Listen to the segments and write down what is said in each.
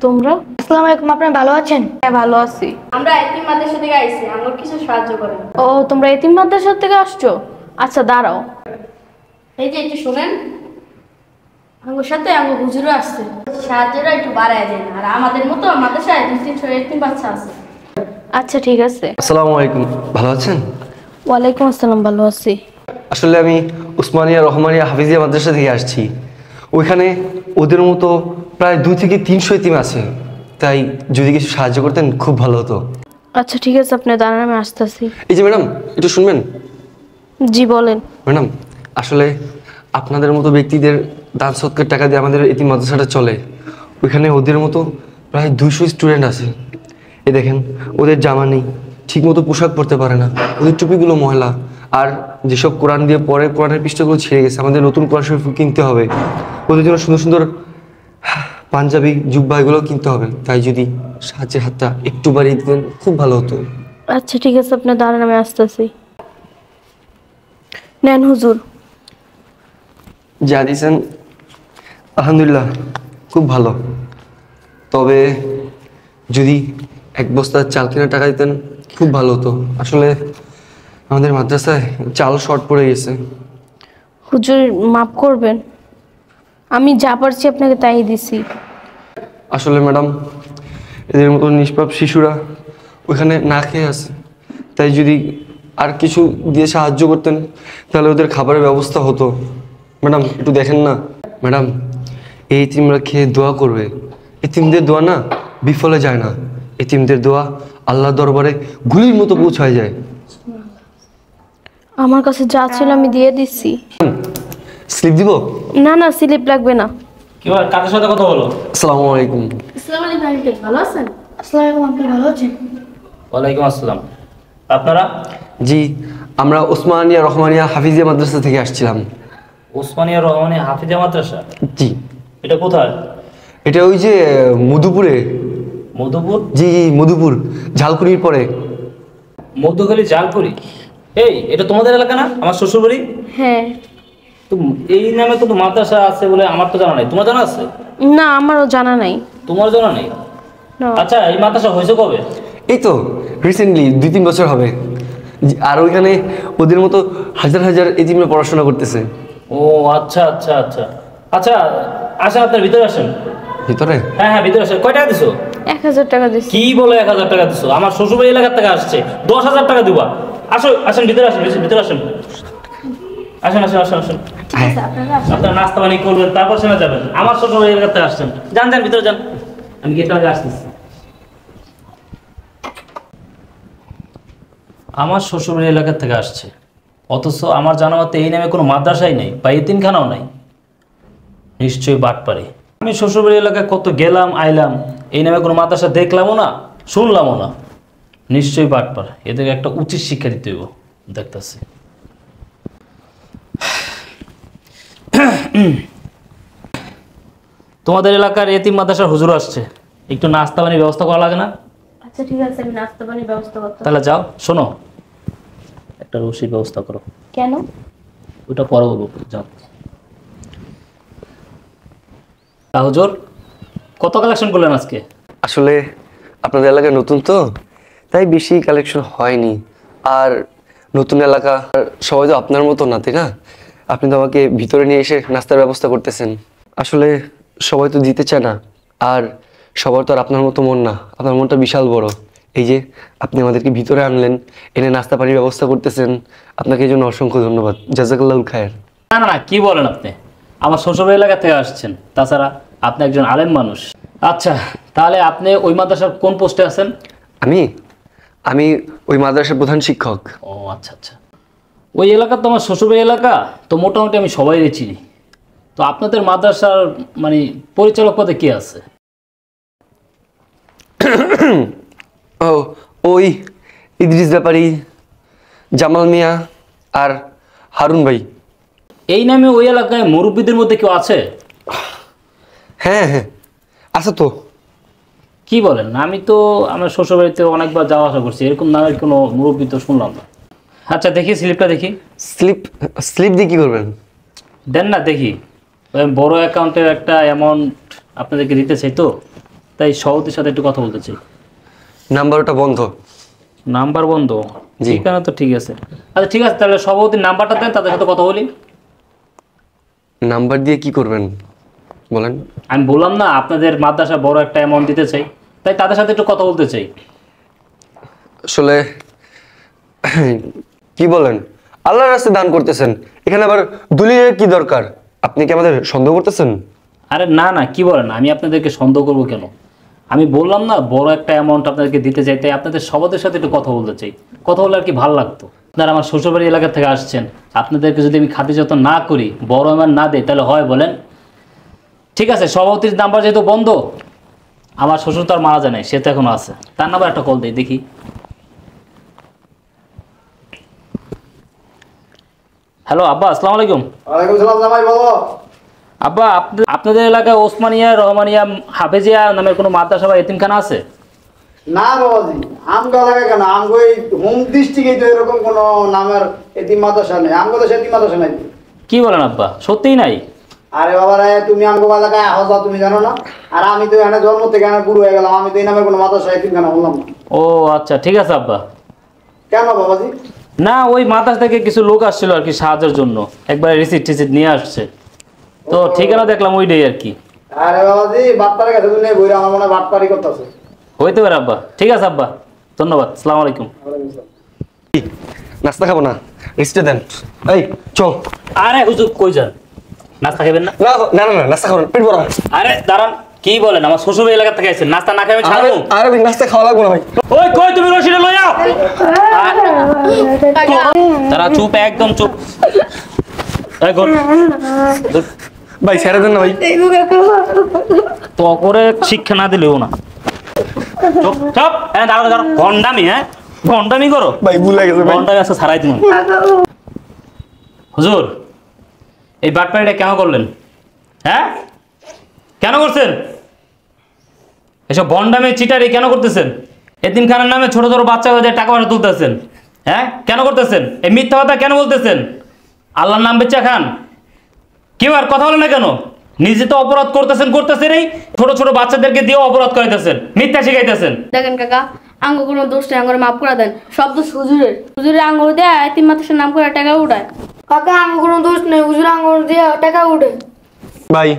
তোমরা? আসসালামু আলাইকুম, আপনি ভালো আছেন? হ্যাঁ ভালো আছি। আমরা এতিম মাদ্রাসা থেকে আইছি, আমার কিছু সাহায্য করেন। ও, তোমরা এতিম মাদ্রাসা থেকে আসছো? আচ্ছা দাঁড়াও। এই যে একটু শুনেন, আমার সাথে আমার হুজুরও আসছে, সাহায্যটা একটু বাড়ায় দেন। আর আমাদের মতো মাদ্রাসায় 2-300 এতিম বাচ্চা আছে। আচ্ছা ঠিক আছে। আসসালামু আলাইকুম, ভালো আছেন? ওয়ালাইকুম আসসালাম, ভালো আছি। আসলে আমি উসমানিয়া রহমানিয়া হাফিজিয়া মাদ্রাসা থেকে আসছি। ওইখানে ওদের মতো প্রায় 2 থেকে 300 এতিম আছে, তাই যদি কিছু সাহায্য করতেন খুব ভালো হতো। আচ্ছা ঠিক আছে, আপনি দাঁড়ান, আমি আসতেছি। এই যে ম্যাডাম, একটু শুনবেন? জি বলেন। ম্যাডাম, আসলে আপনাদের মতো ব্যক্তিদের দান সৎকার টাকা দিয়ে আমাদের এতিম মাদ্রাসাটা চলে। ওইখানে ওদের মতো প্রায় 200 স্টুডেন্ট আছে। এই দেখেন, ওদের জামা নেই, ঠিকমতো পোশাক পরতে পারে না, ওদের টুপিগুলো ময়লা, আর যেসব কোরআন দিয়ে পরে কোরআনের পৃষ্ঠাগুলো ছিঁড়ে গেছে, আমাদের নতুন কোরআন শরীফ কিনতে হবে। ওদের জন্য সুন্দর সুন্দর পাঞ্জাবি জুব্বা এগুলোও কিনতে হবে। তাই যদি সাহায্যের হাতটা একটু বাড়িয়ে দিতেন খুব ভালো হতো। আচ্ছা ঠিক আছে, আপনি দাঁড়ান, আমি আসতেছি। নেন হুজুর। যা দিয়েছেন আলহামদুলিল্লাহ খুব ভালো, তবে যদি 1 বস্তা চাল কেনার টাকা দিতেন খুব ভালো হতো। আসলে আমাদের মাদ্রাসায় চাল শর্ট পড়ে গেছে। হুজুর মাফ করবেন, আমি যা পারছি আপনাকে তাই দিছি। আসলে ম্যাডাম, এদের মতো নিষ্পাপ শিশুরা ওইখানে না খেয়ে আছে, তাই যদি আর কিছু দিয়ে সাহায্য করতেন তাহলে ওদের খাবারের ব্যবস্থা হতো। ম্যাডাম একটু দেখেন না। ম্যাডাম, এই এতিমরা খেয়ে দোয়া করবে। এতিমদের দোয়া না বিফলে যায় না, এতিমদের দোয়া আল্লাহ দরবারে গুলির মতো পৌঁছায় যায়। আমার কাছে যা ছিল আমি দিয়ে দিচ্ছি। স্লিপ দিব? না না, স্লিপ লাগবে না। কি বল, কাদের সাথে কথা বলো? আসসালামু আলাইকুম। আসসালামু আলাইকুম আঙ্কেল, ভালো আছেন? আসসালামু আলাইকুম আঙ্কেল, ভালো আছেন? ওয়ালাইকুম আসসালাম। আপনারা? জি, আমরা উসমানিয়া রহমানিয়া হাফিজিয়া মাদ্রাসা থেকে আসছিলাম। ওসমানিয়া রহমানিয়া হাফিজা মাদ্রাসা? জি। এটা কোথায়? এটা ওই যে মধুপুরে। মধুপুর? জি জি, মধুপুর, ঝালকুড়ির পরে। মধ্যখালী জালপুরি? এই, এটা তোমাদের এলাকা না? আমার শ্বশুরবাড়ি। হ্যাঁ। তো এই নামে তো মাদ্রাসা আছে বলে আমার তো জানা নাই, তোমার জানা আছে? না, আমারও জানা নাই। তোমার জানা নেই? না। আচ্ছা, এই মাদ্রাসা হয়েছে কবে? এই তো রিসেন্টলি 2-3 বছর হবে। আর ওইখানে ওদের মতো হাজার হাজার এতিমরা পড়াশোনা করতেছে। ও আচ্ছা আচ্ছা আচ্ছা আচ্ছা। আসেন, আপনার ভিতরে আসেন। ভিতরে? হ্যাঁ হ্যাঁ, ভিতরে আসেন। কয় টাকা দিছো? 1000 টাকা দিছি। কি বলে 1000 টাকা দিছো? আমার শ্বশুরবাড়ি এলাকার থেকে আসছে, 10,000 টাকা দিবা? আসো, আসেন ভিতরে আসেন, ভিতরে আসেন। আসেন আসেন আসেন আসেন। ঠিক আছে, আপনারা আসেন। আপনার নাস্তা পানি করবেন, তারপর সেনা যাবেন। আমার শ্বশুরবাড়ি এলাকার থেকে আসছেন, যান যান ভিতরে যান। আমি গেটটা আগে আসতেছি। আমার শ্বশুরবাড়ি এলাকার থেকে আসছে, অথচ আমার জানা মতে এই নামে কোনো মাদ্রাসাই নেই বা এতিমখানাও নাই। নিশ্চয়ই বাটপারে। আমি শ্বশুরবাড়ি এলাকায় কত গেলাম আইলাম, এই নামে কোনো মাদ্রাসা দেখলামও না, শুনলামও না। নিশ্চয়ই বাটপার, এদেরকে একটা উচিত শিক্ষা দিতে হইব। দেখতেছি। তোমাদের এলাকার এতিম মাদ্রাসার হুজুর আসছে, একটু নাস্তা পানির ব্যবস্থা করা লাগে না? আচ্ছা ঠিক আছে, আমি নাস্তা পানির ব্যবস্থা করতে। তাহলে যাও, শোনো, একটা রসির ব্যবস্থা করো। কেন? ওটা পরে বলবো, যাও। হুজুর, কত কালেকশন করলেন আজকে? আসলে আপনাদের এলাকায় নতুন তো, তাই বেশি কালেকশন হয়নি। আর নতুন এলাকা, আর সবাই তো আপনার মতো না, তাই না? আপনি তো আমাকে ভিতরে নিয়ে এসে নাস্তার ব্যবস্থা করতেছেন। আসলে সবাই তো দিতে চায় না, আর সবার তো আর আপনার মতো মন না। আপনার মনটা বিশাল বড়। এই যে আপনি আমাদেরকে ভিতরে আনলেন, এনে নাস্তা পানির ব্যবস্থা করতেছেন, আপনাকে এই জন্য অসংখ্য ধন্যবাদ। জাযাকাল্লাহুল খায়ের। না না না, কি বলেন আপনি? আমার শ্বশুরবাড়ি এলাকা থেকে আসছেন, তাছাড়া আপনি একজন আলেম মানুষ। আচ্ছা, তাহলে আপনি ওই মাদ্রাসার কোন পোস্টে আছেন? আমি আমি ওই মাদ্রাসার প্রধান শিক্ষক। ও আচ্ছা আচ্ছা। ওই এলাকা তো আমার শ্বশুরবাড়ি এলাকা, তো মোটামুটি আমি সবাই চিনি। তো আপনাদের মাদ্রাসার মানে পরিচালক পদে কে আছে? ও, ওই ইদ্রিস ব্যাপারী, জামাল মিয়া আর হারুন ভাই। এই নামে ওই এলাকায় মুরব্বীদের মধ্যে কেউ আছে? হ্যাঁ হ্যাঁ, আছে তো। কি বলেন? আমি তো আমার শ্বশুরবাড়িতে অনেকবার যাওয়া আসা করছি, এরকম নামের কোনো মুরব্বী তো শুনলাম না। আচ্ছা দেখি, স্লিপটা দেখি। স্লিপ স্লিপ দিয়ে কী করবেন? দেন না দেখি। ওই বড় অ্যাকাউন্টের একটা অ্যামাউন্ট আপনাদেরকে দিতে চাই তো। তাই সভাপতির সাথে একটু কথা বলতে চাই। নাম্বারটা বন্ধ। নাম্বার বন্ধ? জি। ঠিকানা তো ঠিক আছে। আচ্ছা ঠিক আছে, তাহলে সভাপতির নাম্বারটা দেন, তাদের সাথে কথা বলি। নাম্বার দিয়ে কি করবেন বলেন? আমি বললাম না আপনাদের মাদ্রাসা বড় একটা অ্যামাউন্ট দিতে চাই, তাই তাদের সাথে একটু কথা বলতে চাই। আসলে কি বলেন, আল্লাহর রাস্তায় দান করতেছেন, এখানে আবার দলিলের কি দরকার? আপনি কি আমাদের সন্দেহ করতেছেন? আরে না না, কি বলেন, আমি আপনাদেরকে সন্দেহ করবো কেন? আমি বললাম না বড় একটা অ্যামাউন্ট আপনাদেরকে দিতে চাই, তাই আপনাদের সবাদের সাথে একটু কথা বলতে চাই। কথা বলে আর কি ভালো লাগতো। আপনারা আমার শ্বশুরবাড়ি এলাকা থেকে আসছেন, আপনাদেরকে যদি আমি খাতির যত্ন না করি, বড় অ্যামাউন্ট না দিই, তাহলে হয় বলেন? ঠিক আছে, সভাপতির নাম্বার যেহেতু বন্ধ, আমার শ্বশুর তো আর মারা যায় নাই, সে তো এখনো আছে, তার নাম্বার একটা কল দিই দেখি। হ্যালো আব্বা, আসসালামু আলাইকুম। ওয়ালাইকুম সালাম জামাই, বলো। আব্বা, আপনাদের এলাকায় ওসমানিয়া, রহমানিয়া, হাফেজিয়া নামের কোনো মাদ্রাসা বা এতিমখানা আছে? না বাবাজি, আমগো লাগে কেন? আমগো এই হোম ডিস্ট্রিক্টে তো এরকম কোনো নামের এতিম মাদ্রাসা নেই। আমগো তো এতিম মাদ্রাসা নাই। কি বলেন আব্বা, সত্যিই নাই? আরে বাবা রে, তুমি আমগো এলাকায় আহো যাও, তুমি জানো না? আর আমি তো এখানে জন্ম থেকে এখানে বুড়ো হয়ে গেলাম, আমি তো এই নামের কোনো মাদ্রাসা এতিমখানা বললাম না। ও আচ্ছা, ঠিক আছে আব্বা। কেন বাবাজি? না, ওই মাদ্রাসা থেকে কিছু লোক আসছিল আর কি সাহায্যের জন্য, একবার রিসিট টিসিট নিয়ে আসছে, তো ঠিকানা দেখলাম ওইটাই আর কি। আরে বাবাজি, বাটপাড়ের কাছে তুমি বইরা আমার মনে হয় বাটপাড়ি করতেছে। হইতে পারে আব্বা। ঠিক আছে আব্বা, ধন্যবাদ, আসসালামু আলাইকুম। নাস্তা খাবো না, রেস্টে দেন। এই চল। আরে হুজুর কই যান? নাস্তা খাবেন না? না না না, নাস্তা খাবো না, পেট ভরা। আরে দাঁড়ান, কি বলেন, আমার শ্বশুর এলাকা থেকে আসছেন, নাস্তা না খাবেন ছাড়বো? আরে ভাই, নাস্তা খাওয়া লাগবে না ভাই। ওই কই তুমি রশিদে লই যাও। তারা চুপ, একদম চুপ। এই গোল ভাই ছেড়ে দেন না ভাই। তো করে শিক্ষা না দিলেও না। চুপ চুপ, হ্যাঁ দাঁড়াও দাঁড়াও, ভন্ডামি, হ্যাঁ ভন্ডামি করো ভাই ভুলে গেছে ভাই। ভন্ডামি আছে ছাড়াই তুমি। হুজুর, এই বাটপাড়িটা কেন করলেন? হ্যাঁ কেন করছেন এসব ভন্ডামি চিটারি? কেন করতেছেন? এতিমখানার নামে ছোট ছোট বাচ্চাদের টাকা পয়সা তুলতেছেন, হ্যাঁ কেন করতেছেন? এই মিথ্যা কথা কেন বলতেছেন? আল্লাহর নাম বেচা খান? কেউ আর কথা বলে না কেন? নিজে তো অপরাধ করতেছেন এই ছোট ছোট বাচ্চাদেরকে দিয়েও অপরাধ করাইতেছেন, মিথ্যা শিখাইতেছেন। দেখেন কাকা, আঙ্গ কোনো দোষ নেই, আঙ্গরে মাফ করে দেন। সব দোষ হুজুরের। হুজুরের আঙ্গুর দেয় এতিম মাদ্রাসার নাম করে টাকা উঠায়। কাকা আমার কোনো দোষ নেই, হুজুর আঙ্গুর দিয়ে টাকা উঠে। ভাই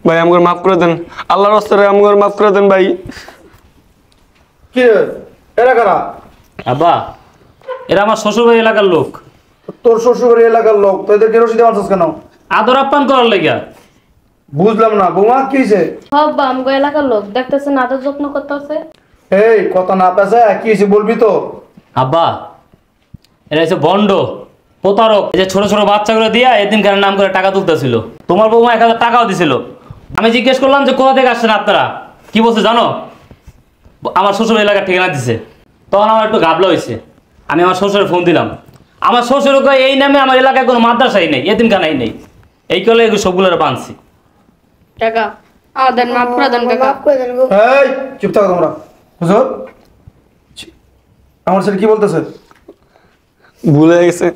ভাই আমাকে মাফ করে দেন, আল্লাহর রাস্তায় আমাকে মাফ করে দেন ভাই। কি রে, এরা কারা? আব্বা, এরা আমার শ্বশুরবাড়ি এলাকার লোক। তোর শ্বশুরবাড়ি এলাকার লোক, তো এদেরকে রশিদে মারছস কেন? আদর আপ্যায়ন করার লেগা। বুঝলাম না বৌমা, কি হয়েছে? সব আমগো এলাকার লোক দেখতেছেন, আদর যত্ন করতেছে। এই কথা না পেছে, কি হয়েছে বলবি তো? আব্বা, এরা হচ্ছে বন্ড, প্রতারক। এই যে ছোট ছোট বাচ্চাগুলো দিয়া এতিমখানার নাম করে টাকা তুলতেছিল। তোমার বৌমা 1000 টাকাও দিছিল। আমি জিজ্ঞেস করলাম যে কোথা থেকে আসছেন আপনারা, কি বলছে জানো? আমার শ্বশুর এলাকার ঠিকানা দিছে। তখন আমার একটু গাবলা হয়েছে, আমি আমার শ্বশুরের ফোন দিলাম। আমার শ্বশুর এই নামে আমার এলাকায় কোনো মাদ্রাসাই নেই, এতিমখানাই নেই। এই কলে এগুলো সবগুলো বানছি। কাকা আমাদের মাফ করে দেন কাকা। মাফ করে দেন গো। এই চুপ থাকো তোমরা। হুজুর, আমার ছেলে কি বলতেছে? ভুলে গেছে,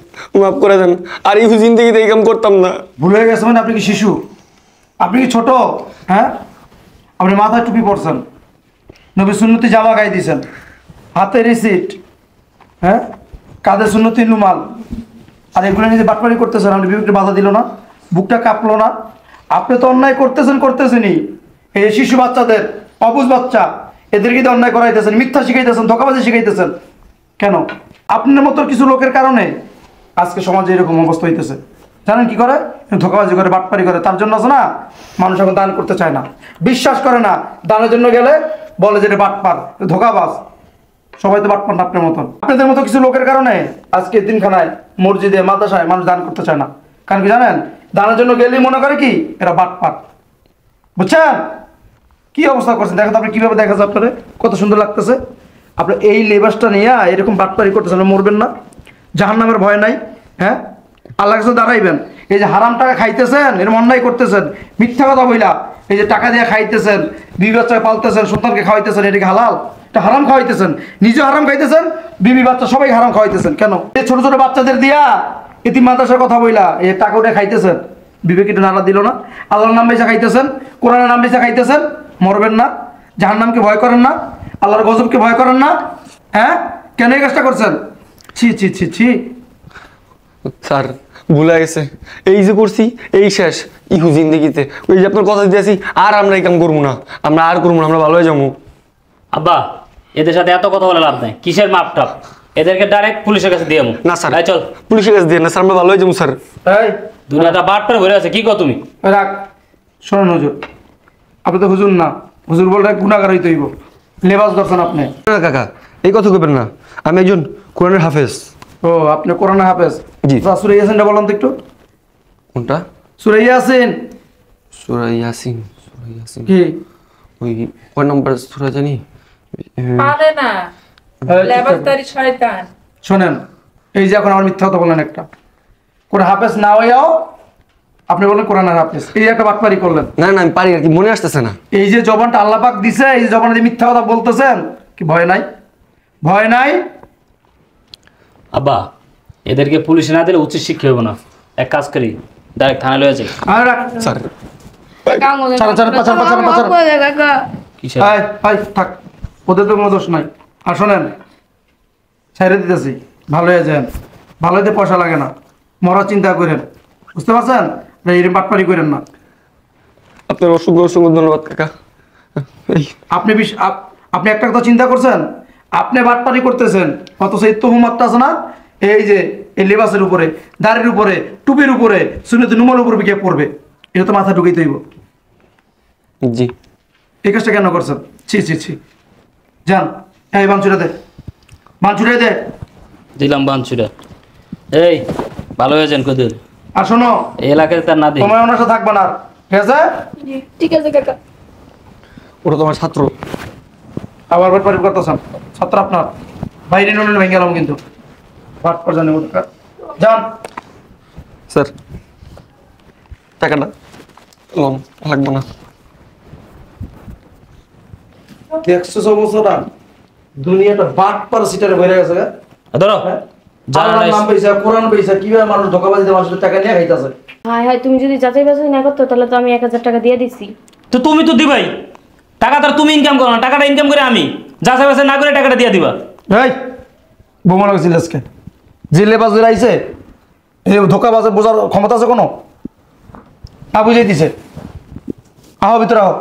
মাফ করে দেন। আর এই জিন্দেগিতে এই কাম করতাম না। ভুলে গেছে মানে? আপনি কি শিশু? আপনি কি ছোট? হ্যাঁ, আপনি মাথায় টুপি পরছেন, নবী সুন্নতি জামা গায়ে দিয়েছেন, হাতে রিসিট, হ্যাঁ কাঁধে সুন্নতি রুমাল, আর এগুলো নিজে বাটপাড়ি করতেছেন। আপনি বিবেকটা বাধা দিল না? বুকটা কাঁপলো না? আপনি তো অন্যায় করতেছেনই। এই শিশু বাচ্চাদের, অবুঝ বাচ্চা, এদেরকে তো অন্যায় করাইতেছেন, মিথ্যা শিখাইতেছেন, ধোঁকাবাজি শিখাইতেছেন। কেন? আপনার মতো কিছু লোকের কারণে আজকে সমাজে এরকম অবস্থা হইতেছে। জানেন কি করে? ধোঁকাবাজি করে, বাটপাড়ি করে। তার জন্য আছে না, মানুষ এখন দান করতে চায় না, বিশ্বাস করে না। দানের জন্য গেলে বলে যে এটা বাটপার, ধোঁকাবাজ। সবাই তো বাটপার না আপনার মতন। আপনাদের মতো কিছু লোকের কারণে আজকে দিনখানায়, মসজিদে, মাদ্রাসায় মানুষ দান করতে চায় না। কারণ কি জানেন? দানের জন্য গেলেই মনে করে কি এরা বাটপার। বুঝছেন কি অবস্থা করছেন? দেখেন তো আপনি কিভাবে দেখা যায়, আপনার কত সুন্দর লাগতেছে। আপনি এই লেবাসটা নিয়ে এরকম বাটপারি করতেছেন, মরবেন না? জাহান্নামের ভয় নাই? হ্যাঁ, আল্লাহর কাছে দাঁড়াইবেন। এই যে হারাম টাকা খাইতেছেন, এরকম অন্যায় করতেছেন, মিথ্যা কথা বইলা, এই যে টাকা দিয়ে খাইতেছেন, বিবি বাচ্চা পালতেছেন, সন্তানকে খাওয়াইতেছেন, এটা কি হালাল? এটা হারাম খাওয়াইতেছেন, নিজে হারাম খাইতেছেন, বিবি বাচ্চা সবাই হারাম খাওয়াইতেছেন। কেন? এই ছোট ছোট বাচ্চাদের দিয়া এতিম মাদ্রাসার কথা বইলা এই টাকা উঠে খাইতেছেন, বিবেক এটা নাড়া দিল না? আল্লাহর নাম বেচা খাইতেছেন, কোরআনের নাম বেচা খাইতেছেন, মরবেন না? জাহান্নামকে ভয় করেন না? আল্লাহর গজবকে ভয় করেন না? হ্যাঁ, কেন এই কাজটা করছেন? ছি ছি ছি ছি। স্যার ভুলে গেছে, এই যে করছি এই শেষ ইহু জিন্দেগিতে। ওই যে আপনার কথা দিয়েছি, আর আমরা এই কাম করবো না, আমরা আর করবো না, আমরা ভালো হয়ে যাবো। আব্বা এদের সাথে এত কথা বলে লাভ নাই, কিসের মাপ টাপ, এদেরকে ডাইরেক্ট পুলিশের কাছে দিয়ে আমু। না স্যার, এই চল। পুলিশের কাছে দিয়ে না স্যার, আমরা ভালো হয়ে যাবো স্যার। এই দুনিয়াটা বাট পরে ভরে আছে, কি কো তুমি? রাখ। শোনেন হুজুর, আপনি তো হুজুর না, হুজুর বললে গুণাগার হইতে হইব। লেবাস দর্শন আপনি। না কাকা, এই কথা কইবেন না, আমি একজন কোরআনের হাফেজ। ও, আপনি কোরআন হাফেজ? জি। সূরা ইয়াসিনটা বলেন তো একটু। কোনটা? সূরা ইয়াসিন। সূরা ইয়াসিন। সূরা ইয়াসিন কি? ওই কয় নম্বর সূরা জানি? পারে না, লেবাসদারি শয়তান। শোনেন, এই যে এখন আমার মিথ্যা কথা বললেন একটা, কোরআন হাফেজ না হইয়াও আপনি বলেন কোরআনের হাফেজ, এই একটা বাটপারি করলেন। না না, আমি পারি আর কি, মনে আসতেছে না। এই যে জবানটা আল্লাহ পাক দিছে, এই যে জবানে যে মিথ্যা কথা বলতেছেন, কি ভয় নাই? ভয় নাই? আব্বা এদেরকে পুলিশে না দিলে উচিত শিক্ষা হবে না, এক কাজ করি ডাইরেক্ট থানায় লয়ে যাই। আর রাখ। স্যার ছাড়েন, ছাড়েন, পাচার, পাচার, পাচার। কাকা কিসের? হাই হাই থাক, ওদের তো কোনো দোষ নাই। আর শোনেন, ছেড়ে দিতেছি, ভালো হয়ে যান। ভালো হতে পয়সা লাগে না, মরার চিন্তা করেন, বুঝতে পারছেন? এরকম বাটপারি করেন না। আপনার অসংখ্য অসংখ্য ধন্যবাদ কাকা। এই আপনি একটা কথা চিন্তা করছেন, আপনি বাটপারি করতেছেন, অথচ এই তহুমাতটা আছে না, এই যে এই লেবাসের উপরে, দাড়ির উপরে, টুপির উপরে, সুন্নতে নুমার উপরে কে পড়বে? এটা তো মাথা ঢুকাইতে হইব। জি। এই কাজটা কেন করছেন? ছি ছি ছি। যান, এই বাঞ্চুরা দে, বাঞ্চুরা দে। দিলাম বাঞ্চুরা। এই ভালো হয়ে যান কদিন। আর শোনো, এই এলাকায় তার না দেখি। তোমায় ওনার সাথে থাকবে না আর, ঠিক আছে? ঠিক আছে কাকা। ওরা তোমার ছাত্র। আবার বাটপারি করতেছেন, ছাত্র আপনার বাইরে নলেন ভেঙে গেলাম কিন্তু। বাট পর জানি যান। স্যার টাকাটা লোন লাগবে না। দেখছো সমস্যাটা, দুনিয়াটা বাট পর সিটারে বেড়ে গেছে। ধরো আল্লাহর নাম পেয়েছে, কোরআন পেয়েছে, কিভাবে মানুষ ধোকাবাজিতে মানুষের টাকা নিয়ে খাইতেছে। হায় হায়, তুমি যদি যাচাই বাছাই না করতো তাহলে তো আমি 1000 টাকা দিয়ে দিছি। তো তুমি তো দিবাই, টাকাটা তুমি ইনকাম করো না, টাকাটা ইনকাম করে আমি যাচাই বাছাই না করে টাকাটা দিয়ে দিবা। এই বোমা লাগছিল আজকে, যে লেবাজের আইছে, এই ধোকাবাজের বোঝার ক্ষমতা আছে কোনো? বুঝাই দিছে। আহ ভিতরে আহ।